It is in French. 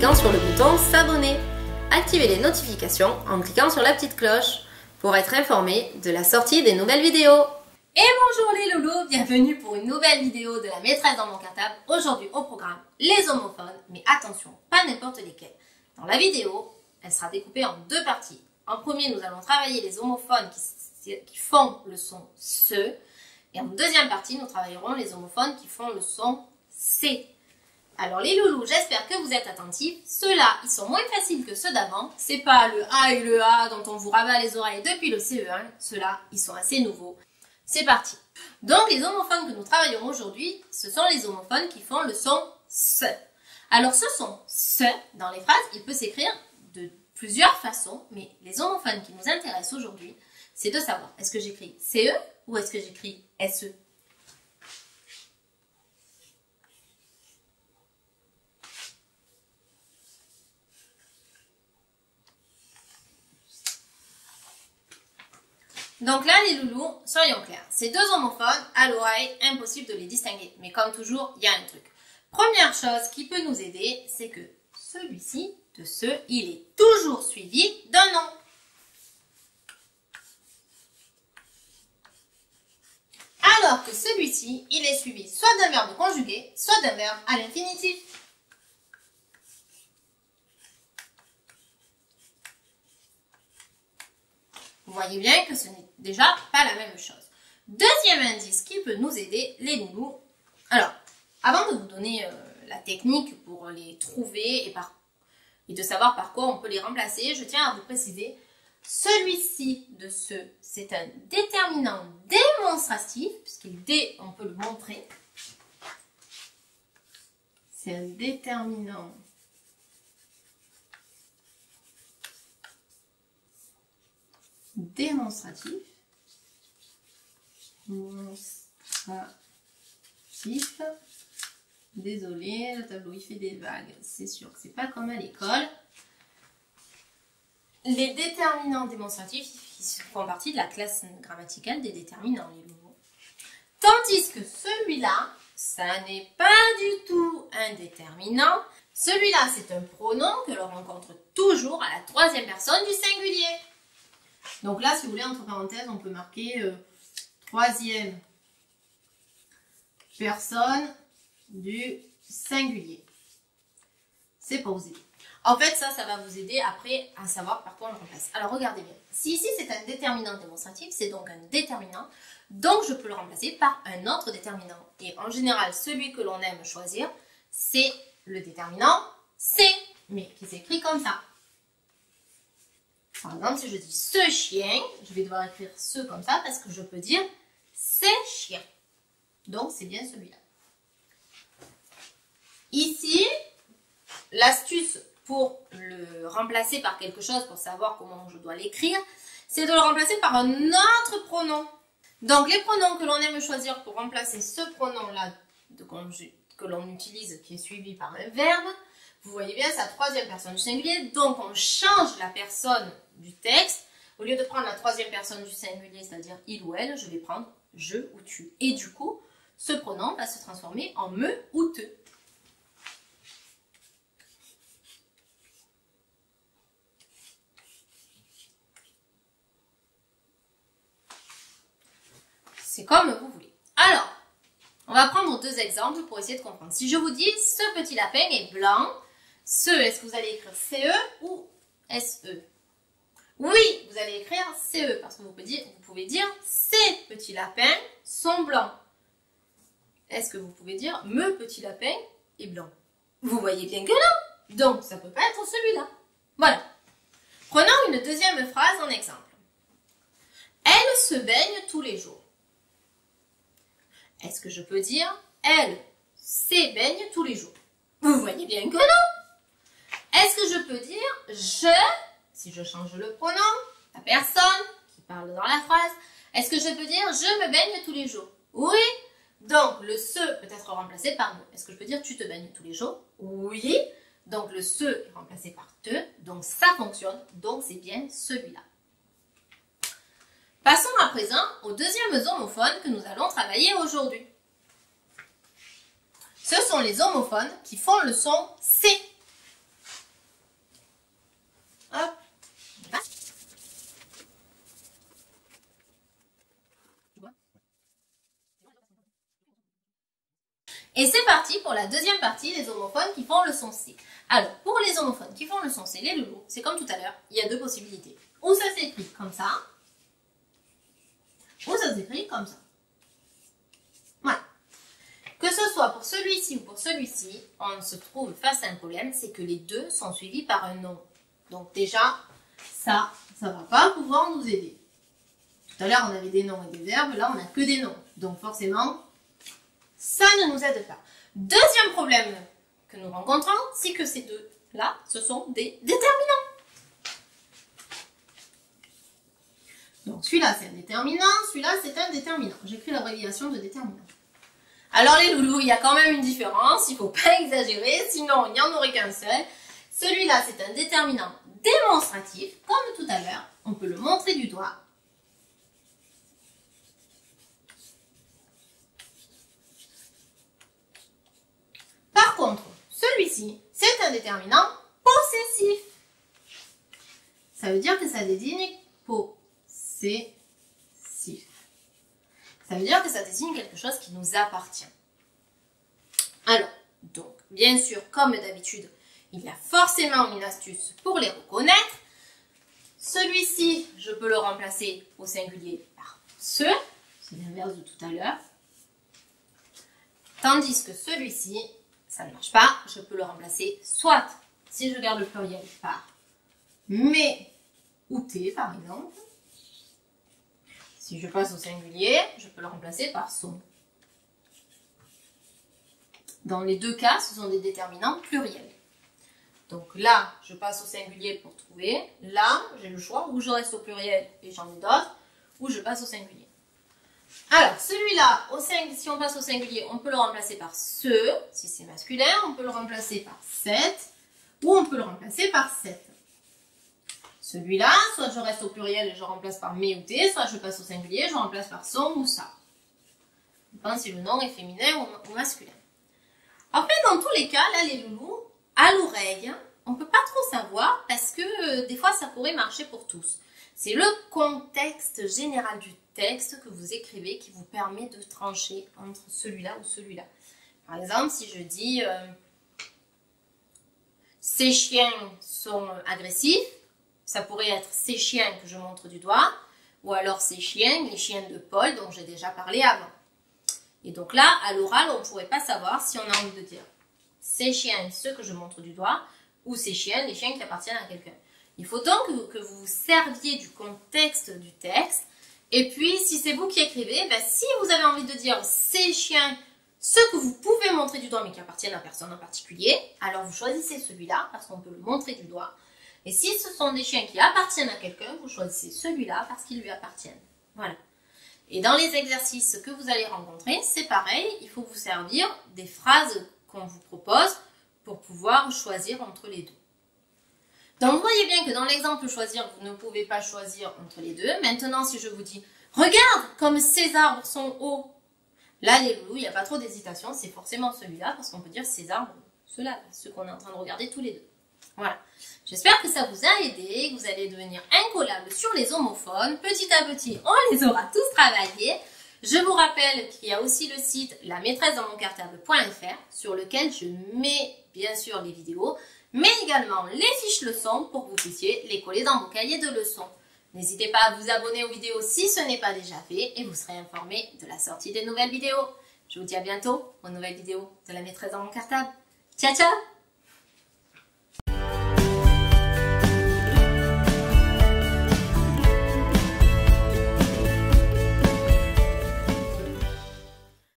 cliquant sur le bouton s'abonner. Activez les notifications en cliquant sur la petite cloche pour être informé de la sortie des nouvelles vidéos. Et bonjour les loulous, bienvenue pour une nouvelle vidéo de la maîtresse dans mon cartable. Aujourd'hui au programme les homophones, mais attention, pas n'importe lesquels. Dans la vidéo, elle sera découpée en deux parties. En premier, nous allons travailler les homophones qui font le son SE. Et en deuxième partie, nous travaillerons les homophones qui font le son C. Alors les loulous, j'espère que vous êtes attentifs. Ceux-là, ils sont moins faciles que ceux d'avant. C'est pas le A et le A dont on vous rabat les oreilles depuis le CE1. Ceux-là, ils sont assez nouveaux. C'est parti. Donc les homophones que nous travaillons aujourd'hui, ce sont les homophones qui font le son SE. Alors ce son SE, dans les phrases, il peut s'écrire de plusieurs façons, mais les homophones qui nous intéressent aujourd'hui, c'est de savoir, est-ce que j'écris CE ou est-ce que j'écris SE? Donc là, les loulous, soyons clairs. Ces deux homophones, à l'oreille, impossible de les distinguer. Mais comme toujours, il y a un truc. Première chose qui peut nous aider, c'est que celui-ci, de ce, il est toujours suivi d'un nom. Alors que celui-ci, il est suivi soit d'un verbe conjugué, soit d'un verbe à l'infinitif. Vous voyez bien que ce n'est déjà pas la même chose. Deuxième indice qui peut nous aider, les loulous. Alors, avant de vous donner la technique pour les trouver et de savoir par quoi on peut les remplacer, je tiens à vous préciser, celui-ci de ce, c'est un déterminant démonstratif, puisqu'on peut le montrer. C'est un déterminant démonstratif. Désolée, le tableau il fait des vagues. C'est sûr que c'est pas comme à l'école. Les déterminants démonstratifs ils font partie de la classe grammaticale des déterminants, les loulous. Tandis que celui-là, ça n'est pas du tout un déterminant. Celui-là, c'est un pronom que l'on rencontre toujours à la troisième personne du singulier. Donc là, si vous voulez, entre parenthèses, on peut marquer troisième personne du singulier. C'est pour vous aider. En fait, ça va vous aider après à savoir par quoi on le remplace. Alors, regardez bien. Si ici, c'est un déterminant démonstratif, c'est donc un déterminant. Donc, je peux le remplacer par un autre déterminant. Et en général, celui que l'on aime choisir, c'est le déterminant C, mais qui s'écrit comme ça. Par exemple, si je dis ce chien, je vais devoir écrire ce comme ça parce que je peux dire ces chiens. Donc, c'est bien celui-là. Ici, l'astuce pour le remplacer par quelque chose, pour savoir comment je dois l'écrire, c'est de le remplacer par un autre pronom. Donc, les pronoms que l'on aime choisir pour remplacer ce pronom-là que l'on utilise, qui est suivi par un verbe, vous voyez bien, c'est la troisième personne du singulier, donc on change la personne du texte. Au lieu de prendre la troisième personne du singulier, c'est-à-dire il ou elle, je vais prendre je ou tu. Et du coup, ce pronom va se transformer en me ou te. C'est comme vous voulez. Alors, on va prendre deux exemples pour essayer de comprendre. Si je vous dis, ce petit lapin est blanc, est-ce que vous allez écrire CE ou SE? Oui, vous allez écrire CE parce que vous pouvez dire ces petits lapins sont blancs. Est-ce que vous pouvez dire me petit lapin est blanc? Vous voyez bien que non. Donc, ça ne peut pas être celui-là. Voilà. Prenons une deuxième phrase en exemple. Elle se baigne tous les jours. Est-ce que je peux dire elle baigne tous les jours? Vous voyez bien que non. Est-ce que je peux dire si je change le pronom, la personne qui parle dans la phrase, est-ce que je peux dire je me baigne tous les jours? Oui. Donc le se peut être remplacé par me. Est-ce que je peux dire tu te baignes tous les jours? Oui. Donc le se est remplacé par te, donc ça fonctionne, donc c'est bien celui-là. Passons à présent aux deuxièmes homophones que nous allons travailler aujourd'hui. Ce sont les homophones qui font le son C. Et c'est parti pour la deuxième partie des homophones qui font le son C. Alors, pour les homophones qui font le son C, les loulous, c'est comme tout à l'heure, il y a deux possibilités. Ou ça s'écrit comme ça, ou ça s'écrit comme ça. Voilà. Que ce soit pour celui-ci ou pour celui-ci, on se trouve face à un problème, c'est que les deux sont suivis par un nom. Donc déjà, ça va pas pouvoir nous aider. Tout à l'heure, on avait des noms et des verbes, là, on n'a que des noms. Donc forcément, ça ne nous aide pas. Deuxième problème que nous rencontrons, c'est que ces deux-là, ce sont des déterminants. Donc celui-là, c'est un déterminant, celui-là, c'est un déterminant. J'écris l'abréviation de déterminant. Alors les loulous, il y a quand même une différence, il ne faut pas exagérer, sinon il n'y en aurait qu'un seul. Celui-là, c'est un déterminant démonstratif, comme tout à l'heure, on peut le montrer du doigt. Par contre, celui-ci, c'est un déterminant possessif. Ça veut dire que ça désigne possessif. Ça veut dire que ça désigne quelque chose qui nous appartient. Alors, donc, bien sûr, comme d'habitude, il y a forcément une astuce pour les reconnaître. Celui-ci, je peux le remplacer au singulier par ce. C'est l'inverse de tout à l'heure. Tandis que celui-ci, ça ne marche pas. Je peux le remplacer soit, si je garde le pluriel, par mes ou tes, par exemple. Si je passe au singulier, je peux le remplacer par son. Dans les deux cas, ce sont des déterminants pluriels. Donc là, je passe au singulier pour trouver. Là, j'ai le choix, ou je reste au pluriel et j'en ai d'autres, ou je passe au singulier. Alors, celui-là, si on passe au singulier, on peut le remplacer par ce, si c'est masculin, on peut le remplacer par cette, ou on peut le remplacer par cette. Celui-là, soit je reste au pluriel et je remplace par mes ou tes, soit je passe au singulier, je remplace par son ou ça. Ça dépend si le nom est féminin ou masculin. En fait, dans tous les cas, là, les loulous, à l'oreille, on ne peut pas trop savoir parce que des fois, ça pourrait marcher pour tous. C'est le contexte général du texte que vous écrivez qui vous permet de trancher entre celui-là ou celui-là. Par exemple, si je dis ces chiens sont agressifs, ça pourrait être ces chiens que je montre du doigt, ou alors ces chiens, les chiens de Paul dont j'ai déjà parlé avant. Et donc là, à l'oral, on ne pourrait pas savoir si on a envie de dire ces chiens, ceux que je montre du doigt, ou ces chiens, les chiens qui appartiennent à quelqu'un. Il faut donc que vous vous serviez du contexte du texte. Et puis, si c'est vous qui écrivez, ben, si vous avez envie de dire ces chiens, ceux que vous pouvez montrer du doigt mais qui appartiennent à personne en particulier, alors vous choisissez celui-là parce qu'on peut le montrer du doigt. Et si ce sont des chiens qui appartiennent à quelqu'un, vous choisissez celui-là parce qu'ils lui appartiennent. Voilà. Et dans les exercices que vous allez rencontrer, c'est pareil, il faut vous servir des phrases qu'on vous propose pour pouvoir choisir entre les deux. Donc vous voyez bien que dans l'exemple choisir, vous ne pouvez pas choisir entre les deux. Maintenant, si je vous dis, regarde comme ces arbres sont hauts. Là, les loulous, il n'y a pas trop d'hésitation, c'est forcément celui-là, parce qu'on peut dire ces arbres, ceux-là, ceux qu'on est en train de regarder tous les deux. Voilà. J'espère que ça vous a aidé, que vous allez devenir incollables sur les homophones. Petit à petit, on les aura tous travaillés. Je vous rappelle qu'il y a aussi le site lamaîtresse-dans-mon-cartable.fr sur lequel je mets bien sûr les vidéos, mais également les fiches leçons pour que vous puissiez les coller dans vos cahiers de leçons. N'hésitez pas à vous abonner aux vidéos si ce n'est pas déjà fait et vous serez informé de la sortie des nouvelles vidéos. Je vous dis à bientôt pour une nouvelle vidéo de la maîtresse dans mon cartable. Ciao, ciao!